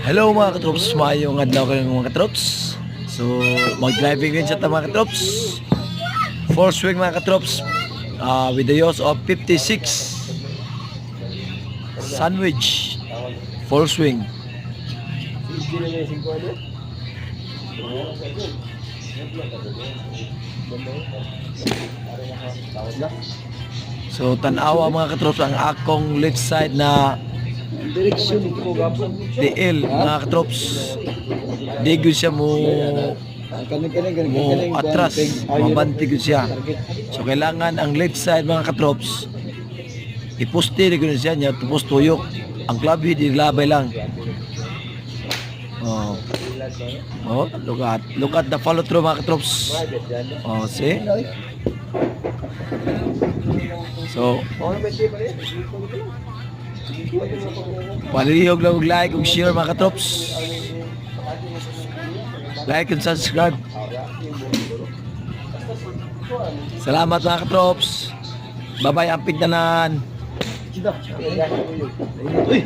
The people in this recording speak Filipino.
Hello mga katrops, mayong adlaw kayo mga katrops. So mag-driving rin siya ta mga katrops. Four swing mga katrops, with the use of 56 sandwich. Four swing. So tanawa mga katrops ang akong left side na Direksyon ko gapon. DL mga katrops. Di gyud siya mo atras, mabanti gyud siya. So kailangan ang left side mga katrops iposte di gyud siya nya tupos tuyok. Ang klabi di labay lang. Look at the follow through mga katrops. See? So palihog lang like ug share mga katrops. Like and subscribe. Salamat mga katrops. Bye-bye ang pigtanan. Uy,